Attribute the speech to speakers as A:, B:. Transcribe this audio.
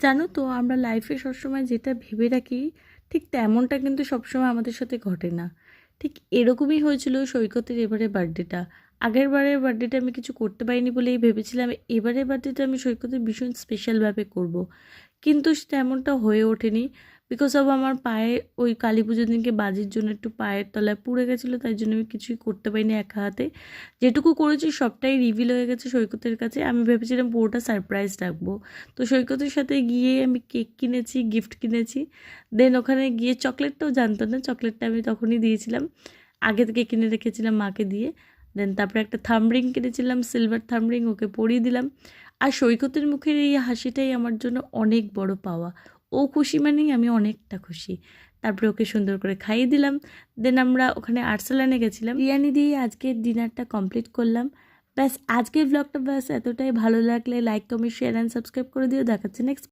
A: জানো তো আমরা লাইফে সবসময় যেটা ভেবে রাখি ঠিক তেমনটা কিন্তু সবসময় আমাদের সাথে ঘটে না। ঠিক এরকমই হয়েছিল সৈকতের এবারে বার্থডেটা। আগের বারের বার্থডেটা আমি কিছু করতে পারিনি বলেই ভেবেছিলাম এবারের বার্থডেটা আমি সৈকতের ভীষণ স্পেশালভাবে করব। কিন্তু তেমনটা হয়ে ওঠেনি। বিকজ অব আমার পায়ে ওই কালী পুজোর দিনকে বাজির জন্য একটু পায়ের তলায় পুড়ে গেছিলো, তাই জন্য আমি কিছুই করতে পারিনি একা হাতে। যেটুকু করেছি সবটাই রিভিল হয়ে গেছে সৈকতের কাছে। আমি ভেবেছিলাম পুরোটা সারপ্রাইজ রাখবো। তো সৈকতের সাথে গিয়ে আমি কেক কিনেছি, গিফট কিনেছি। দেন ওখানে গিয়ে চকলেটটাও জানতো না, চকলেটটা আমি তখনই দিয়েছিলাম, আগে থেকে কিনে রেখেছিলাম মাকে দিয়ে। দেন তারপরে একটা থামরিং কিনেছিলাম, সিলভার থামরিং, ওকে পরিয়ে দিলাম। আর সৈকতের মুখের এই হাসিটাই আমার জন্য অনেক বড় পাওয়া। ও খুশি মানেই আমি অনেকটা খুশি। তারপরে ওকে সুন্দর করে খাইয়ে দিলাম। দেন আমরা ওখানে আর্সালানে গেছিলাম, বিরিয়ানি দিয়ে আজকের ডিনারটা কমপ্লিট করলাম। ব্যাস আজকের ব্লগটা ব্যাস এতটাই। ভালো লাগলে like, comment, share and subscribe করে দিও। দেখাচ্ছে নেক্সট